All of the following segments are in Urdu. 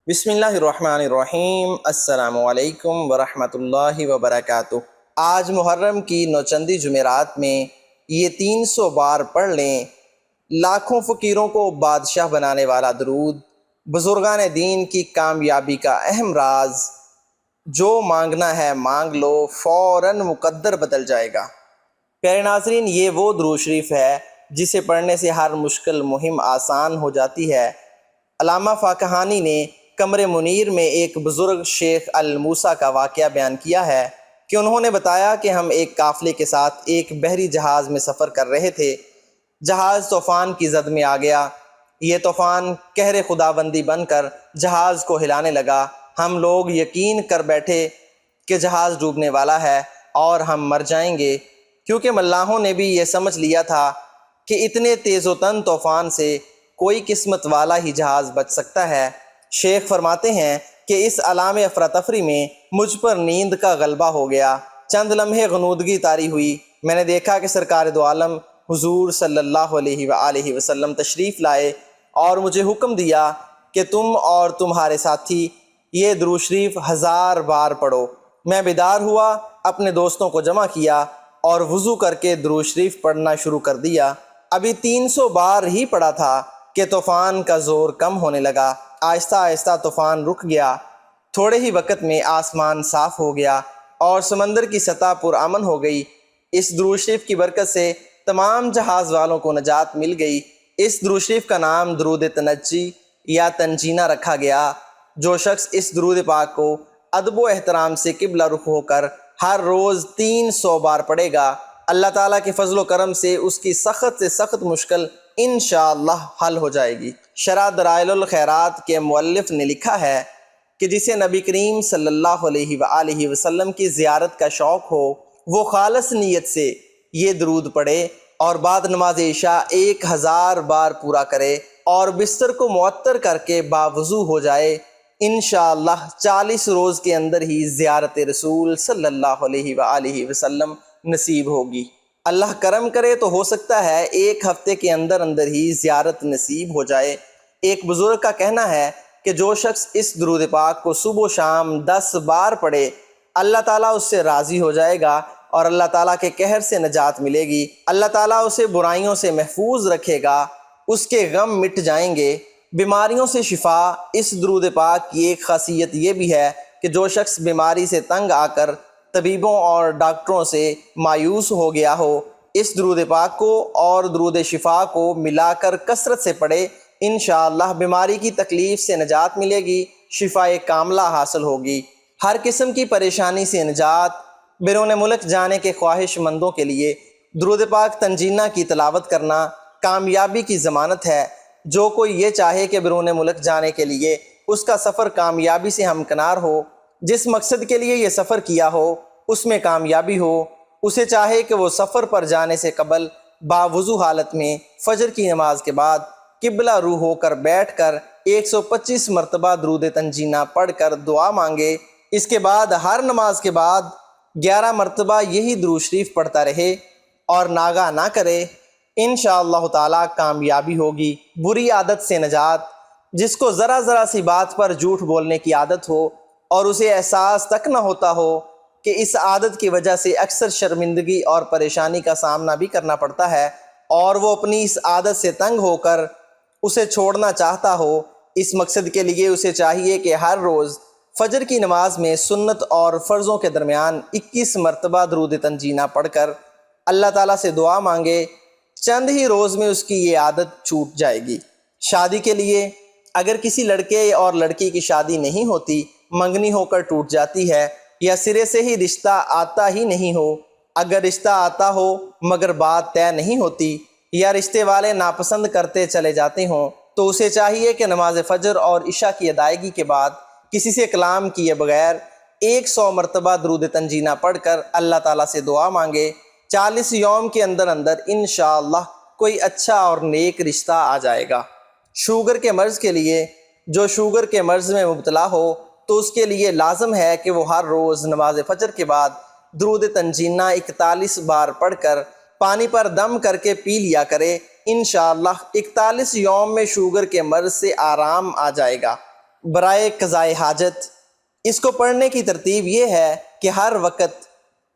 بسم اللہ الرحمن الرحیم۔ السلام علیکم ورحمۃ اللہ وبرکاتہ۔ آج محرم کی نوچندی جمعرات میں یہ 300 بار پڑھ لیں۔ لاکھوں فقیروں کو بادشاہ بنانے والا درود، بزرگان دین کی کامیابی کا اہم راز، جو مانگنا ہے مانگ لو فوراً مقدر بدل جائے گا۔ پیارے ناظرین، یہ وہ درود شریف ہے جسے پڑھنے سے ہر مشکل مہم آسان ہو جاتی ہے۔ علامہ فاکہانی نے قمر منیر میں ایک بزرگ شیخ الموسیٰ کا واقعہ بیان کیا ہے کہ انہوں نے بتایا کہ ہم ایک قافلے کے ساتھ ایک بحری جہاز میں سفر کر رہے تھے۔ جہاز طوفان کی زد میں آ گیا۔ یہ طوفان قہر خداوندی بن کر جہاز کو ہلانے لگا۔ ہم لوگ یقین کر بیٹھے کہ جہاز ڈوبنے والا ہے اور ہم مر جائیں گے، کیونکہ ملاحوں نے بھی یہ سمجھ لیا تھا کہ اتنے تیز و تند طوفان سے کوئی قسمت والا ہی جہاز بچ سکتا ہے۔ شیخ فرماتے ہیں کہ اس عالم افراتفری میں مجھ پر نیند کا غلبہ ہو گیا۔ چند لمحے غنودگی طاری ہوئی۔ میں نے دیکھا کہ سرکار دو عالم حضور صلی اللہ علیہ وآلہ وسلم تشریف لائے اور مجھے حکم دیا کہ تم اور تمہارے ساتھی یہ درود شریف 1000 بار پڑھو۔ میں بیدار ہوا، اپنے دوستوں کو جمع کیا اور وضو کر کے درود شریف پڑھنا شروع کر دیا۔ ابھی 300 بار ہی پڑھا تھا کہ طوفان کا زور کم ہونے لگا۔ آہستہ آہستہ طوفان رک گیا۔ تھوڑے ہی وقت میں آسمان صاف ہو گیا اور سمندر کی سطح پرامن ہو گئی۔ اس درود شریف کی برکت سے تمام جہاز والوں کو نجات مل گئی۔ اس درود شریف کا نام درود تنجی یا تنجینہ رکھا گیا۔ جو شخص اس درود پاک کو ادب و احترام سے قبلہ رخ ہو کر ہر روز 300 بار پڑھے گا، اللہ تعالیٰ کے فضل و کرم سے اس کی سخت سے سخت مشکل انشاءاللہ حل ہو جائے گی۔ شرح دلائل الخیرات کے مؤلف نے لکھا ہے کہ جسے نبی کریم صلی اللہ علیہ وآلہ وسلم کی زیارت کا شوق ہو، وہ خالص نیت سے یہ درود پڑھے اور بعد نماز عشاء 1000 بار پورا کرے اور بستر کو معطر کر کے باوضو ہو جائے۔ انشاءاللہ 40 روز کے اندر ہی زیارت رسول صلی اللہ علیہ وآلہ وسلم نصیب ہوگی۔ اللہ کرم کرے تو ہو سکتا ہے ایک ہفتے کے اندر اندر ہی زیارت نصیب ہو جائے۔ ایک بزرگ کا کہنا ہے کہ جو شخص اس درود پاک کو صبح و شام 10 بار پڑھے، اللہ تعالیٰ اس سے راضی ہو جائے گا اور اللہ تعالیٰ کے قہر سے نجات ملے گی۔ اللہ تعالیٰ اسے برائیوں سے محفوظ رکھے گا، اس کے غم مٹ جائیں گے، بیماریوں سے شفا۔ اس درود پاک کی ایک خاصیت یہ بھی ہے کہ جو شخص بیماری سے تنگ آ کر طبیبوں اور ڈاکٹروں سے مایوس ہو گیا ہو، اس درود پاک کو اور درود شفا کو ملا کر کثرت سے پڑھے، انشاءاللہ بیماری کی تکلیف سے نجات ملے گی، شفا کاملہ حاصل ہوگی۔ ہر قسم کی پریشانی سے نجات۔ بیرون ملک جانے کے خواہش مندوں کے لیے درود پاک تنجینہ کی تلاوت کرنا کامیابی کی ضمانت ہے۔ جو کوئی یہ چاہے کہ بیرون ملک جانے کے لیے اس کا سفر کامیابی سے ہمکنار ہو، جس مقصد کے لیے یہ سفر کیا ہو اس میں کامیابی ہو، اسے چاہے کہ وہ سفر پر جانے سے قبل باوضو حالت میں فجر کی نماز کے بعد قبلہ رو ہو کر بیٹھ کر 125 مرتبہ درود تنجینہ پڑھ کر دعا مانگے۔ اس کے بعد ہر نماز کے بعد 11 مرتبہ یہی درود شریف پڑھتا رہے اور ناغہ نہ کرے، انشاءاللہ تعالیٰ کامیابی ہوگی۔ بری عادت سے نجات۔ جس کو ذرا ذرا سی بات پر جھوٹ بولنے کی عادت ہو اور اسے احساس تک نہ ہوتا ہو کہ اس عادت کی وجہ سے اکثر شرمندگی اور پریشانی کا سامنا بھی کرنا پڑتا ہے، اور وہ اپنی اس عادت سے تنگ ہو کر اسے چھوڑنا چاہتا ہو، اس مقصد کے لیے اسے چاہیے کہ ہر روز فجر کی نماز میں سنت اور فرضوں کے درمیان 21 مرتبہ درود تنجینہ پڑھ کر اللہ تعالیٰ سے دعا مانگے۔ چند ہی روز میں اس کی یہ عادت چھوٹ جائے گی۔ شادی کے لیے اگر کسی لڑکے اور لڑکی کی شادی نہیں ہوتی، منگنی ہو کر ٹوٹ جاتی ہے، یا سرے سے ہی رشتہ آتا ہی نہیں ہو، اگر رشتہ آتا ہو مگر بات طے نہیں ہوتی، یا رشتے والے ناپسند کرتے چلے جاتے ہوں، تو اسے چاہیے کہ نماز فجر اور عشاء کی ادائیگی کے بعد کسی سے کلام کیے بغیر 100 مرتبہ درود تنجینہ پڑھ کر اللہ تعالیٰ سے دعا مانگے۔ 40 یوم کے اندر اندر انشاءاللہ کوئی اچھا اور نیک رشتہ آ جائے گا۔ شوگر کے مرض کے لیے جو شوگر کے مرض میں مبتلا ہو تو اس کے لیے لازم ہے کہ وہ ہر روز نماز فجر کے بعد درود تنجینہ 41 بار پڑھ کر پانی پر دم کر کے پی لیا کرے۔ انشاءاللہ 41 یوم میں شوگر کے مرض سے آرام آ جائے گا۔ برائے قضائے حاجت۔ اس کو پڑھنے کی ترتیب یہ ہے کہ ہر وقت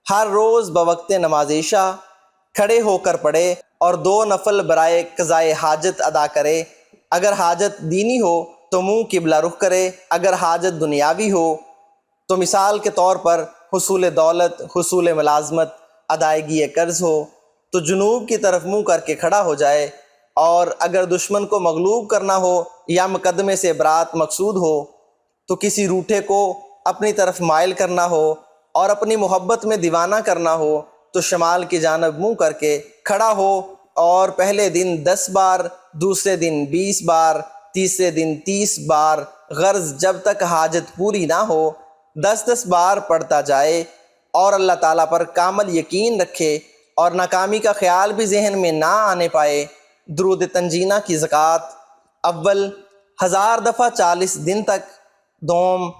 ہر روز بوقت نماز عشاء کھڑے ہو کر پڑھے اور 2 نفل برائے قضائے حاجت ادا کرے۔ اگر حاجت دینی ہو تو منہ قبلہ رخ کرے، اگر حاجت دنیاوی ہو تو مثال کے طور پر حصول دولت، حصول ملازمت، ادائیگی قرض ہو تو جنوب کی طرف منہ کر کے کھڑا ہو جائے، اور اگر دشمن کو مغلوب کرنا ہو یا مقدمے سے برات مقصود ہو تو کسی روٹھے کو اپنی طرف مائل کرنا ہو اور اپنی محبت میں دیوانہ کرنا ہو تو شمال کی جانب منہ کر کے کھڑا ہو، اور پہلے دن 10 بار، دوسرے دن 20 بار، تیسرے دن 30 بار، غرض جب تک حاجت پوری نہ ہو 10 بار پڑھتا جائے، اور اللہ تعالیٰ پر کامل یقین رکھے اور ناکامی کا خیال بھی ذہن میں نہ آنے پائے۔ درود تنجینہ کی زکوٰۃ: اول 1000 دفعہ 40 دن تک، دوم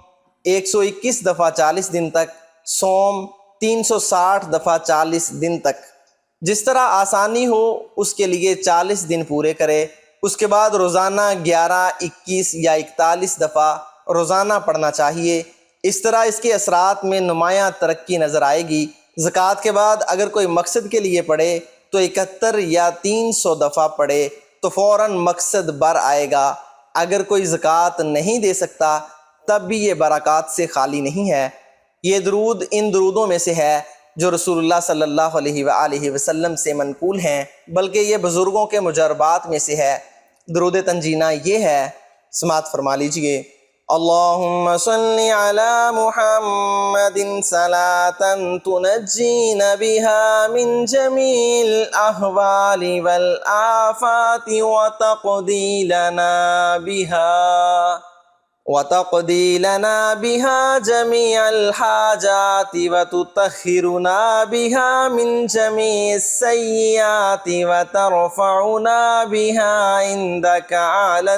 121 دفعہ 40 دن تک، سوم 360 دفعہ 40 دن تک۔ جس طرح آسانی ہو اس کے لیے 40 دن پورے کرے، اس کے بعد روزانہ 11، 21 یا 41 دفعہ روزانہ پڑھنا چاہیے۔ اس طرح اس کے اثرات میں نمایاں ترقی نظر آئے گی۔ زکوٰۃ کے بعد اگر کوئی مقصد کے لیے پڑھے تو 71 یا 300 دفعہ پڑھے تو فوراً مقصد بر آئے گا۔ اگر کوئی زکوٰۃ نہیں دے سکتا تب بھی یہ برکات سے خالی نہیں ہے۔ یہ درود ان درودوں میں سے ہے جو رسول اللہ صلی اللہ علیہ وآلہ وسلم سے منقول ہیں، بلکہ یہ بزرگوں کے مجربات میں سے ہے۔ درود تنجینہ یہ ہے، سماعت فرما لیجئے: اللہم صلی علی محمد صلاۃ تنجینا بہا من جمیع الاحوال والآفات وتقضی لنا بها جميع الحاجات وتطهرنا بها من جميع السيئات وترفعنا بها عندك أعلى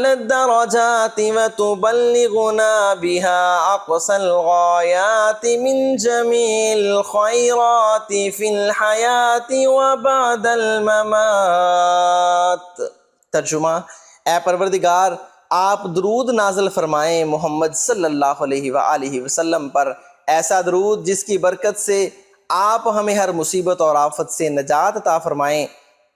الدرجات وتبلغنا بها أقصى الغايات من جميع الخيرات في الحياة وبعد الممات۔ ترجمہ: اے پروردگار، آپ درود نازل فرمائیں محمد صلی اللہ علیہ وآلہ وسلم پر، ایسا درود جس کی برکت سے آپ ہمیں ہر مصیبت اور آفت سے نجات عطا فرمائیں،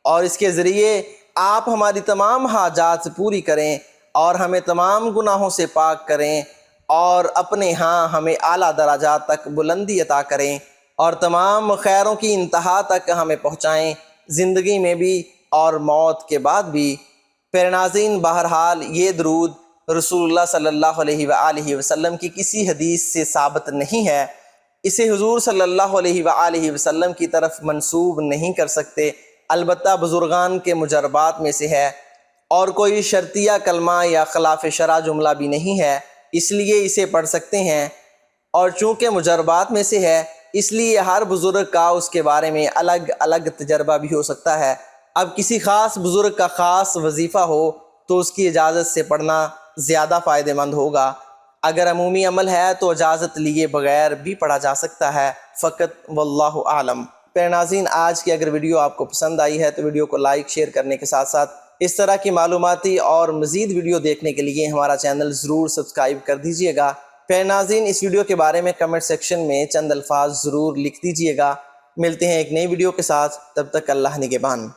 اور اس کے ذریعے آپ ہماری تمام حاجات پوری کریں اور ہمیں تمام گناہوں سے پاک کریں، اور اپنے ہاں ہمیں اعلیٰ درجات تک بلندی عطا کریں اور تمام خیروں کی انتہا تک ہمیں پہنچائیں، زندگی میں بھی اور موت کے بعد بھی۔ پھر ناظرین، بہرحال یہ درود رسول اللہ صلی اللہ علیہ وآلہ وسلم کی کسی حدیث سے ثابت نہیں ہے، اسے حضور صلی اللہ علیہ وآلہ وسلم کی طرف منسوب نہیں کر سکتے، البتہ بزرگان کے مجربات میں سے ہے، اور کوئی شرطیہ کلمہ یا خلاف شرع جملہ بھی نہیں ہے، اس لیے اسے پڑھ سکتے ہیں، اور چونکہ مجربات میں سے ہے اس لیے ہر بزرگ کا اس کے بارے میں الگ الگ تجربہ بھی ہو سکتا ہے۔ اب کسی خاص بزرگ کا خاص وظیفہ ہو تو اس کی اجازت سے پڑھنا زیادہ فائدہ مند ہوگا، اگر عمومی عمل ہے تو اجازت لیے بغیر بھی پڑھا جا سکتا ہے، فقط واللہ اعلم۔ پھر ناظرین، آج کی اگر ویڈیو آپ کو پسند آئی ہے تو ویڈیو کو لائک شیئر کرنے کے ساتھ ساتھ اس طرح کی معلوماتی اور مزید ویڈیو دیکھنے کے لیے ہمارا چینل ضرور سبسکرائب کر دیجئے گا۔ پھر ناظرین، اس ویڈیو کے بارے میں کمنٹ سیکشن میں چند الفاظ ضرور لکھ دیجئے گا۔ ملتے ہیں ایک نئی ویڈیو کے ساتھ، تب تک اللہ نگہبان۔